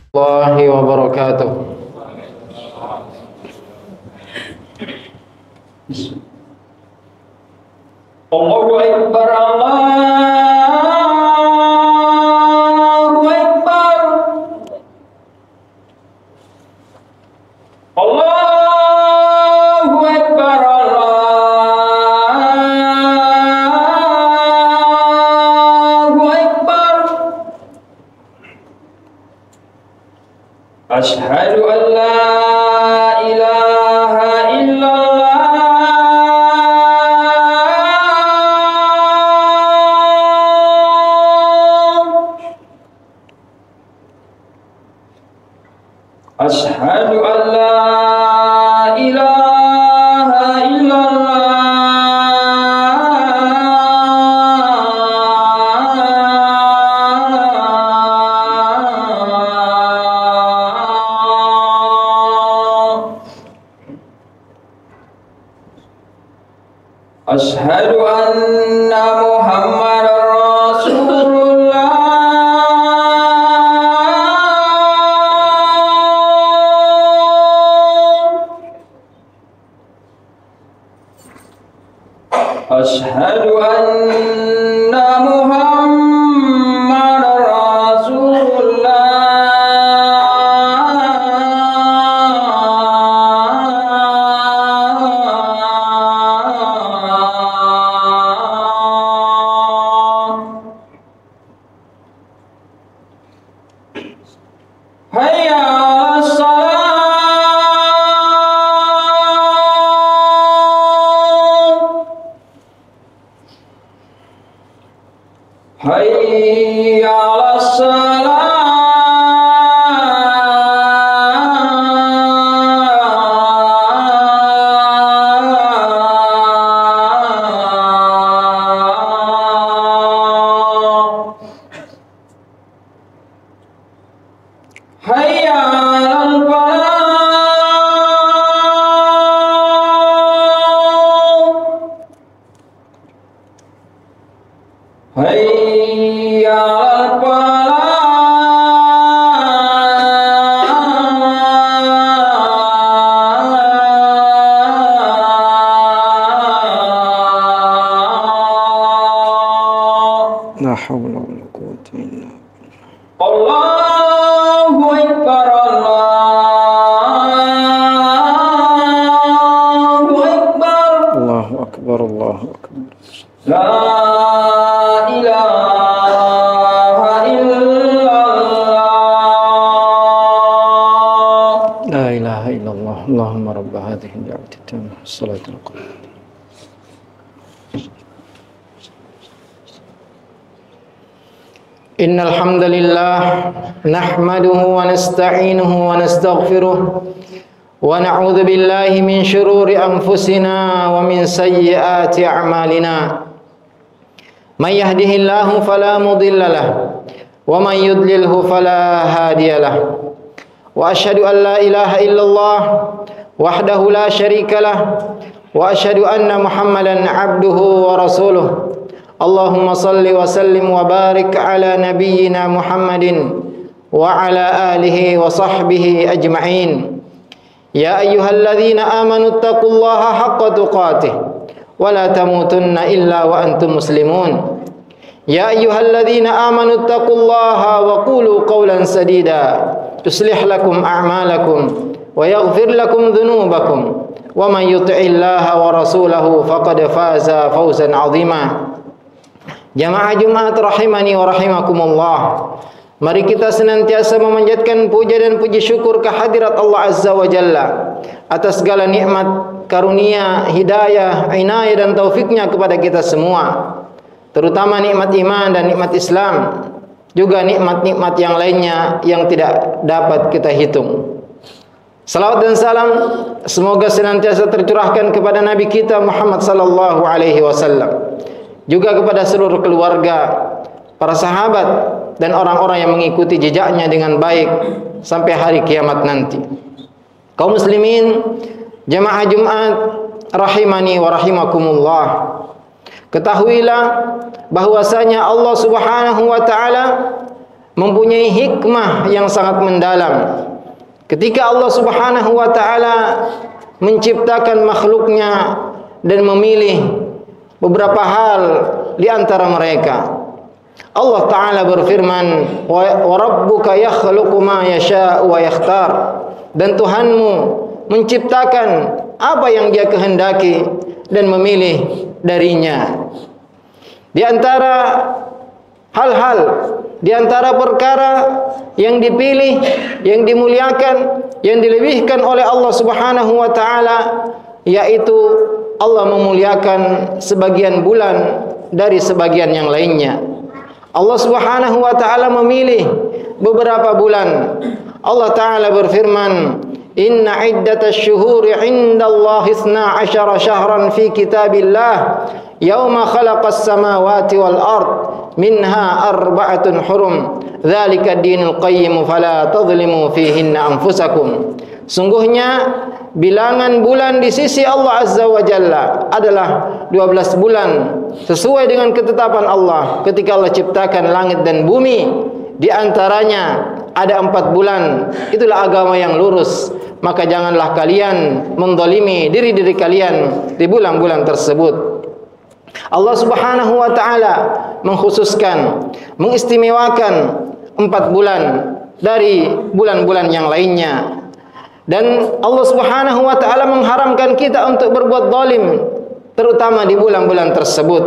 Warahmatullahi wabarakatuh. Allahu Akbar, Allahu Akbar, Allahu Akbar, Allahu Akbar. Asyhadu an la ilaha illallah. Asyhadu an la ilaha illallah. Asyhadu anna Muhammadar Rasulullah. Asyhadu anna Muhammadar Rasulullah. Hayya 'alas shalah. Hayya 'alas shalah. Hayya 'alal falah. Hayya 'alal falah. La haula wala quwwata illa billah. Allahu Akbar, Allahu Akbar. Allahu Akbar, Allahu Akbar. La ilaha illallah. La ilaha illallah. Allahumma rabb hadhihi ad-da'wati at-tammah was-salati al-qa'imah. Innal hamdalillah nahmaduhu wa nasta'inuhu wa nastaghfiruh wa na'udzu billahi min shururi anfusina wa min sayyiati a'malina. May yahdihillahu fala mudilla lahu wa man yudlilhu fala hadiya lahu. Wa asyhadu an la ilaha illallah wahdahu la syarika lahu wa asyhadu anna Muhammadan 'abduhu wa rasuluh. Allahumma salli wa sallim wa barik ala nabiyyina Muhammadin wa ala alihi wa sahbihi ajma'in. Ya ayyuhalladzina amanu taqullaha haqqa tuqatih wa la tamutunna illa wa antum muslimun. Ya ayyuhalladzina amanu taqullaha wa qulu qawlan sadida yuslih lakum a'malakum wa yaghfir lakum dhunubakum wa man yuti'illaha wa rasulahu faqad faza fawzan 'azima. Jamaah Jumat rahimani wa rahimakumullah. Mari kita senantiasa memanjatkan puja dan puji syukur kehadirat Allah Azza wa Jalla atas segala nikmat, karunia, hidayah, inayah dan taufiknya kepada kita semua. Terutama nikmat iman dan nikmat Islam, juga nikmat-nikmat yang lainnya yang tidak dapat kita hitung. Salawat dan salam semoga senantiasa tercurahkan kepada Nabi kita Muhammad sallallahu alaihi wasallam, juga kepada seluruh keluarga, para sahabat dan orang-orang yang mengikuti jejaknya dengan baik sampai hari kiamat nanti. Kaum muslimin, jamaah Jumat rahimani wa rahimakumullah. Ketahuilah bahwasanya Allah Subhanahu wa taala mempunyai hikmah yang sangat mendalam. Ketika Allah Subhanahu wa taala menciptakan makhluknya dan memilih beberapa hal di antara mereka. Allah taala berfirman, "Wa rabbuka yakhluqu ma yasha'u wa yakhtar." Dan Tuhanmu menciptakan apa yang Dia kehendaki dan memilih darinya. Di antara hal-hal, di antara perkara yang dipilih, yang dimuliakan, yang dilebihkan oleh Allah Subhanahu wa taala, yaitu Allah memuliakan sebagian bulan dari sebagian yang lainnya. Allah Subhanahu wa taala memilih beberapa bulan. Allah taala berfirman, "Inna iddatasy syuhuri 'indallahi 12 syahran fi kitabillah yauma khalaqas samawati wal ard minha arba'atun hurum dzalika ad-dinul qayyim fala tadhlimu fihinna anfusakum." Sungguhnya bilangan bulan di sisi Allah Azza wa Jalla adalah 12 bulan sesuai dengan ketetapan Allah ketika Allah ciptakan langit dan bumi. Di antaranya ada 4 bulan. Itulah agama yang lurus. Maka janganlah kalian mendolimi diri-diri kalian di bulan-bulan tersebut. Allah Subhanahu wa taala mengkhususkan, mengistimewakan 4 bulan dari bulan-bulan yang lainnya. Dan Allah Subhanahu wa taala mengharamkan kita untuk berbuat zalim, terutama di bulan-bulan tersebut.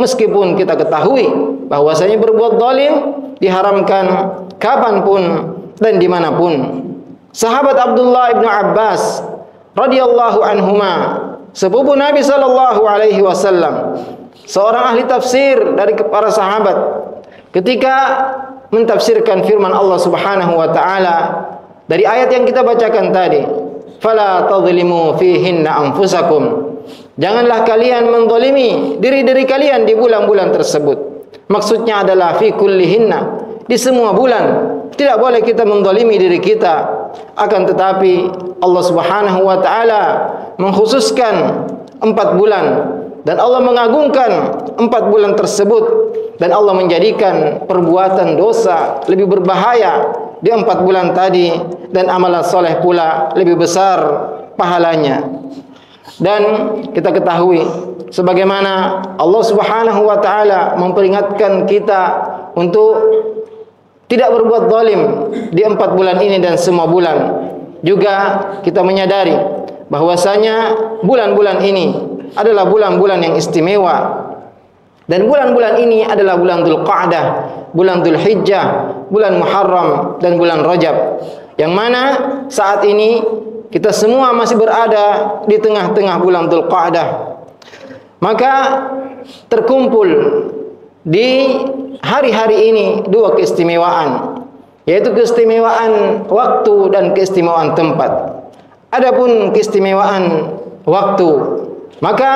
Meskipun kita ketahui bahwasanya berbuat zalim diharamkan kapanpun dan dimanapun. Sahabat Abdullah ibn Abbas radhiyallahu anhuma, sepupu Nabi sallallahu alaihi wasallam, seorang ahli tafsir dari para sahabat, ketika mentafsirkan firman Allah Subhanahu wa taala dari ayat yang kita bacakan tadi, "Fala tadhlimu fihinna anfusakum." Janganlah kalian menzalimi diri-diri kalian di bulan-bulan tersebut. Maksudnya adalah fi kullihinna, di semua bulan. Tidak boleh kita menzalimi diri kita. Akan tetapi Allah Subhanahu wa taala mengkhususkan 4 bulan dan Allah mengagungkan 4 bulan tersebut, dan Allah menjadikan perbuatan dosa lebih berbahaya di 4 bulan tadi, dan amalan soleh pula lebih besar pahalanya. Dan kita ketahui sebagaimana Allah Subhanahu wa taala memperingatkan kita untuk tidak berbuat zalim di 4 bulan ini dan semua bulan. Juga kita menyadari bahwasanya bulan-bulan ini adalah bulan-bulan yang istimewa. Dan bulan-bulan ini adalah bulan Dzulqa'dah, bulan Dzulhijjah, bulan Muharram, dan bulan Rajab. Yang mana saat ini kita semua masih berada di tengah-tengah bulan Dzulqa'dah. Maka terkumpul di hari-hari ini 2 keistimewaan, yaitu keistimewaan waktu dan keistimewaan tempat. Adapun keistimewaan waktu, maka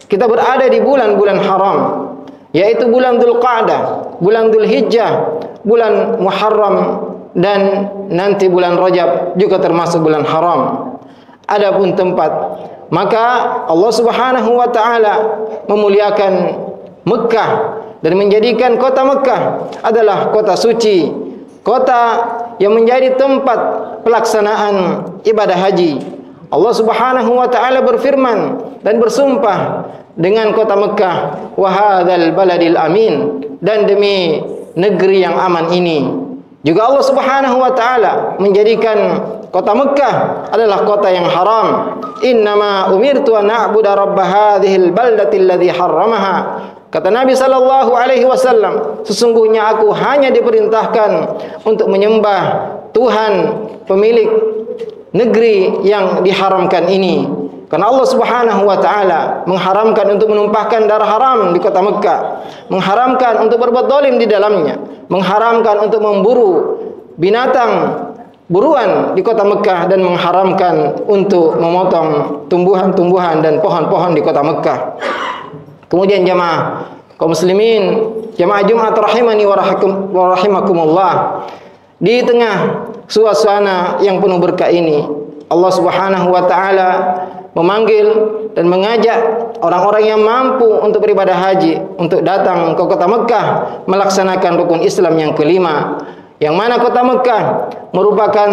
kita berada di bulan-bulan haram, yaitu bulan Dzulqa'dah, bulan Dzulhijjah, bulan Muharram, dan nanti bulan Rajab juga termasuk bulan haram. Adapun tempat, maka Allah Subhanahu wa taala memuliakan Mekah dan menjadikan kota Mekah adalah kota suci, kota yang menjadi tempat pelaksanaan ibadah haji. Allah Subhanahu wa taala berfirman dan bersumpah dengan kota Mekah, "Wa hadzal baladil amin," dan demi negeri yang aman ini. Juga Allah Subhanahu wa taala menjadikan kota Mekah adalah kota yang haram. "Innama umirtu an a'budu rabb hadhil baldati alladhi harramaha." Kata Nabi sallallahu alaihi wasallam, sesungguhnya aku hanya diperintahkan untuk menyembah Tuhan pemilik negeri yang diharamkan ini. Karena Allah Subhanahu wa taala mengharamkan untuk menumpahkan darah haram di kota Mekah, mengharamkan untuk berbuat zalim di dalamnya, mengharamkan untuk memburu binatang buruan di kota Mekah, dan mengharamkan untuk memotong tumbuhan-tumbuhan dan pohon-pohon di kota Mekah. Kemudian jamaah kaum muslimin, jamaah Jumat rahimani wa rahimakumullah, di tengah suasana yang penuh berkah ini, Allah Subhanahu wa taala memanggil dan mengajak orang-orang yang mampu untuk beribadah haji untuk datang ke kota Mekah melaksanakan rukun Islam yang kelima, yang mana kota Mekah merupakan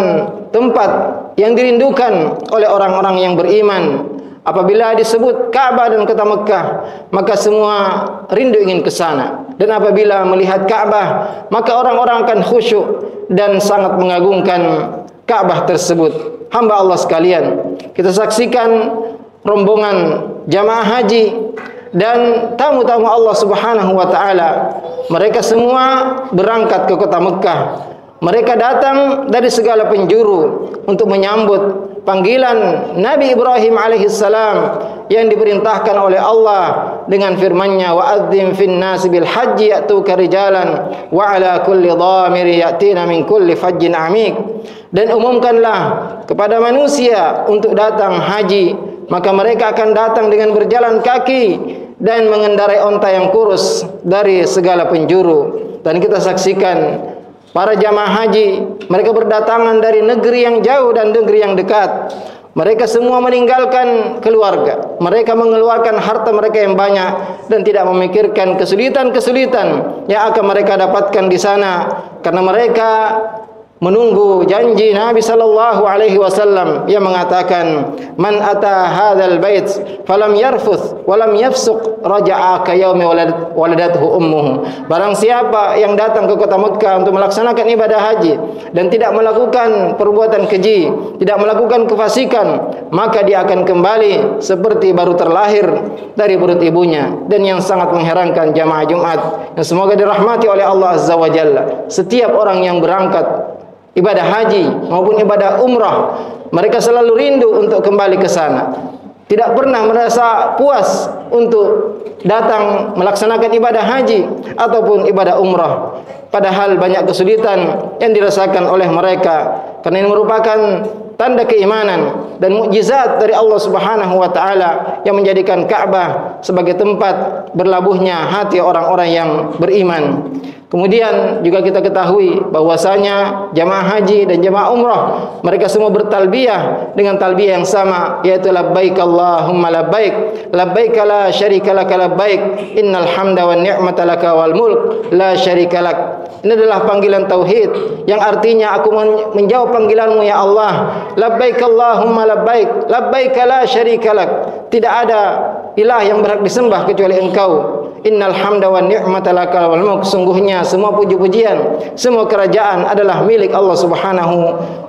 tempat yang dirindukan oleh orang-orang yang beriman. Apabila disebut Ka'bah dan kota Mekah, maka semua rindu ingin ke sana. Dan apabila melihat Ka'bah, maka orang-orang akan khusyuk dan sangat mengagungkan Ka'bah tersebut. Hamba Allah sekalian, kita saksikan rombongan jamaah haji dan tamu-tamu Allah Subhanahu wa taala. Mereka semua berangkat ke kota Mekah. Mereka datang dari segala penjuru untuk menyambut panggilan Nabi Ibrahim alaihissalam yang diperintahkan oleh Allah dengan firman-Nya, wa'adzim fin nasi bil haji ya'tuka rijalan wa ala kulli dhamiri ya'tina min kulli fajjin amik. Dan umumkanlah kepada manusia untuk datang haji, maka mereka akan datang dengan berjalan kaki dan mengendarai onta yang kurus dari segala penjuru. Dan kita saksikan para jamaah haji, mereka berdatangan dari negeri yang jauh dan negeri yang dekat. Mereka semua meninggalkan keluarga. Mereka mengeluarkan harta mereka yang banyak dan tidak memikirkan kesulitan-kesulitan yang akan mereka dapatkan di sana, karena mereka menunggu janji Nabi sallallahu alaihi wasallam yang mengatakan, man ata hadzal bait falam yarfuth walam yafsuq raja'a ka yaumi waladathu ummuhu. Barang siapa yang datang ke kota Mekah untuk melaksanakan ibadah haji dan tidak melakukan perbuatan keji, tidak melakukan kefasikan, maka dia akan kembali seperti baru terlahir dari perut ibunya. Dan yang sangat mengherankan jamaah Jumat yang semoga dirahmati oleh Allah Azza wa Jalla, setiap orang yang berangkat ibadah haji maupun ibadah umrah, mereka selalu rindu untuk kembali ke sana. Tidak pernah merasa puas untuk datang melaksanakan ibadah haji ataupun ibadah umrah, padahal banyak kesulitan yang dirasakan oleh mereka, karena ini merupakan tanda keimanan dan mukjizat dari Allah Subhanahu wa taala yang menjadikan Ka'bah sebagai tempat berlabuhnya hati orang-orang yang beriman. Kemudian juga kita ketahui bahwasanya jamaah haji dan jamaah umrah mereka semua bertalbiyah dengan talbiyah yang sama, yaitu labbaik Allahumma labbaik, labbaik la syarika lak labbaik, innal hamda wan ni'mata laka wal mulk la syarika lak. Ini adalah panggilan tauhid yang artinya aku menjawab panggilanmu ya Allah. Labbaik Allahumma labbaik, labbaik la syarika lak. Tidak ada ilah yang berhak disembah kecuali Engkau. Innal hamda wan ni'mata laka wal mulk. Sungguhnya semua puji-pujian, semua kerajaan adalah milik Allah Subhanahu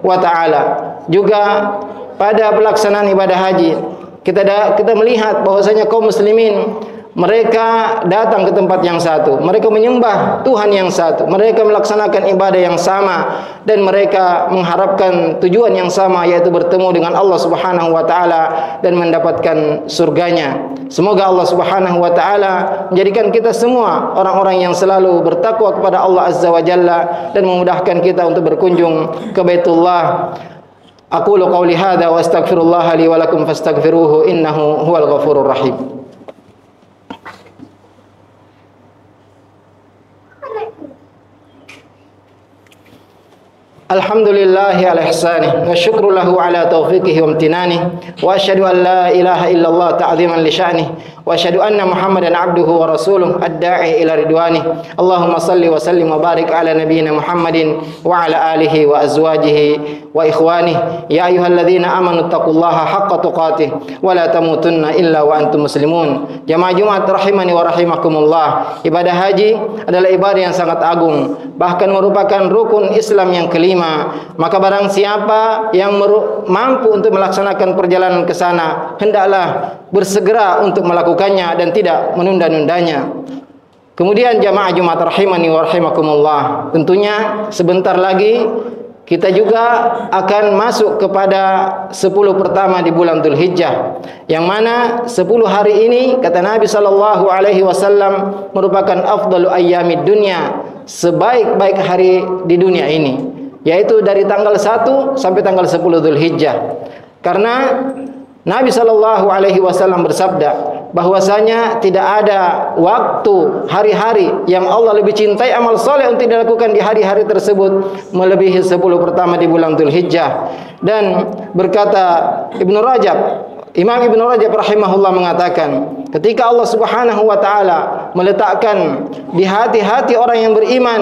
wa taala. Juga pada pelaksanaan ibadah haji kita melihat bahwasanya kaum muslimin mereka datang ke tempat yang satu, mereka menyembah Tuhan yang satu, mereka melaksanakan ibadah yang sama, dan mereka mengharapkan tujuan yang sama, yaitu bertemu dengan Allah Subhanahu wa taala dan mendapatkan surganya. Semoga Allah Subhanahu wa taala menjadikan kita semua orang-orang yang selalu bertakwa kepada Allah Azza wa Jalla dan memudahkan kita untuk berkunjung ke Baitullah. Aqulu qauli hadza wa astaghfirullah li wa lakum fastaghfiruhu innahu huwal ghafurur rahim. Alhamdulillahi ala ihsanih wa syukru lahu ala taufiqihi wa amtinanih wa asyhadu an la ilaha illallah ta'ziman li sya'nih wa asyhadu anna Muhammadan abduhu wa rasuluh ad-da'i ila ridwanih. Allahumma salli wa sallim wa barik ala nabiyyina Muhammadin wa ala alihi wa azwajihi wa ikhwanih. Ya ayyuhalladzina amanu taqullaha haqqa tuqatih wa la tamutunna illa wa antum muslimun. Jamaah Jumat rahimani wa rahimakumullah. Ibadah haji adalah ibadah yang sangat agung, bahkan merupakan rukun Islam yang kelima. Maka barang siapa yang mampu untuk melaksanakan perjalanan ke sana, hendaklah bersegera untuk melakukannya dan tidak menunda-nundanya. Kemudian jamaah Jumat rahimani wa rahimakumullah, tentunya sebentar lagi kita juga akan masuk kepada 10 pertama di bulan Dzulhijjah, yang mana 10 hari ini kata Nabi sallallahu alaihi wasallam merupakan afdalu ayyamid dunya, sebaik-baik hari di dunia ini, yaitu dari tanggal 1 sampai tanggal 10 Dzulhijjah. Karena Nabi sallallahu alaihi wasallam bersabda bahwasanya tidak ada waktu hari-hari yang Allah lebih cintai amal saleh untuk dilakukan di hari-hari tersebut melebihi 10 pertama di bulan Dzulhijjah. Dan berkata Ibnu Rajab Imam Ibn Rajab rahimahullah mengatakan, ketika Allah Subhanahu wa taala meletakkan di hati-hati orang yang beriman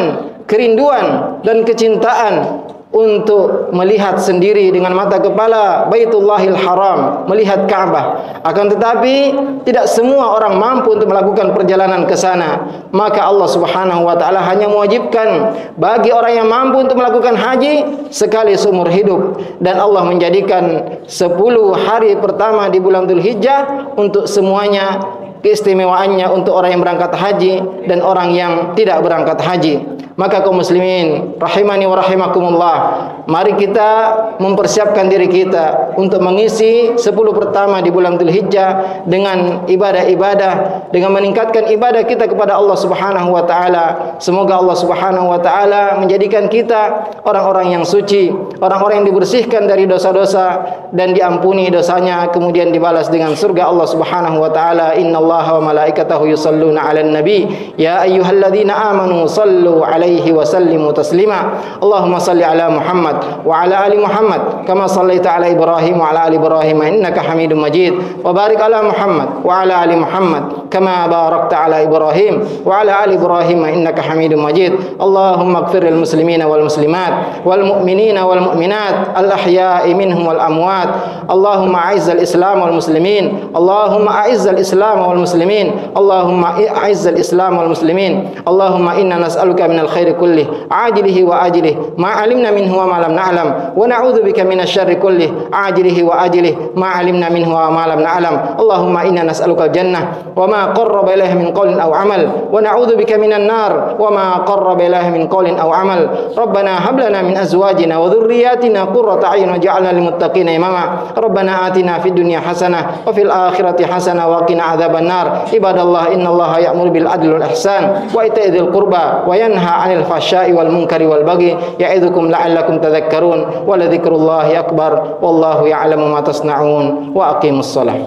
kerinduan dan kecintaan untuk melihat sendiri dengan mata kepala Baitullahil Haram, melihat Ka'bah. Akan tetapi tidak semua orang mampu untuk melakukan perjalanan ke sana. Maka Allah Subhanahu wa taala hanya mewajibkan bagi orang yang mampu untuk melakukan haji sekali seumur hidup, dan Allah menjadikan 10 hari pertama di bulan Dzulhijjah untuk semuanya, keistimewaannya untuk orang yang berangkat haji dan orang yang tidak berangkat haji. Maka kaum muslimin rahimani wa rahimakumullah, mari kita mempersiapkan diri kita untuk mengisi 10 pertama di bulan Dzulhijjah dengan ibadah-ibadah, dengan meningkatkan ibadah kita kepada Allah Subhanahu wa taala. Semoga Allah Subhanahu wa taala menjadikan kita orang-orang yang suci, orang-orang yang dibersihkan dari dosa-dosa dan diampuni dosanya, kemudian dibalas dengan surga Allah Subhanahu wa taala. Innallaha wa malaikatahu yusalluna 'alan nabi ya ayyuhalladzina amanu sallu 'alaihi wa sallimu taslima. Allahumma salli ala Muhammad wa ala ali Muhammad kama sallaita ala Ibrahim wa ala ali Ibrahim innaka Hamidum Majid. Wa barik ala Muhammad wa ala ali Muhammad kama barakta ala Ibrahim wa ala ali Ibrahim innaka Hamidum Majid. Allahumma ighfir lil muslimina wal muslimat wal mu'minina wal mu'minat al ahya'i minhum wal amwat. Allahumma a'izzal Islam wal muslimin. Allahumma a'izzal Islam wal muslimin. Allahumma a'izzal Islam wal muslimin. Allahumma inna nas'aluka minal khairi kullih ajilihi wa ajilihi ma 'alimna minhu wa ma lam na'lam wa na'udzubika minasy syarri kullih ajilihi wa ajilihi ma 'alimna minhu wa ma lam na'lam. Allahumma inna nas'aluka al-jannah wa ma qarraba ilaiha min qawlin aw 'amal wa na'udzubika minan nar wa ma qarraba ilaiha min qawlin aw 'amal. Rabbana hab lana min azwajina wa dhurriyyatina qurrata a'yun waj'alna lil muttaqina imama. Rabbana atina fid dunya hasanah wa fil akhirati hasanah wa qina adzabannar. Ibadallah innallaha ya'muru bil adli wal ihsan wa ita'i dzil qurba wa yanha 'anil fahsya'i wal munkari wal baghi ya'idzukum la'allakum tadhakkarun wa la dzikrullahi akbar wallahu ya'lamu ma tasna'un wa aqimus shalah.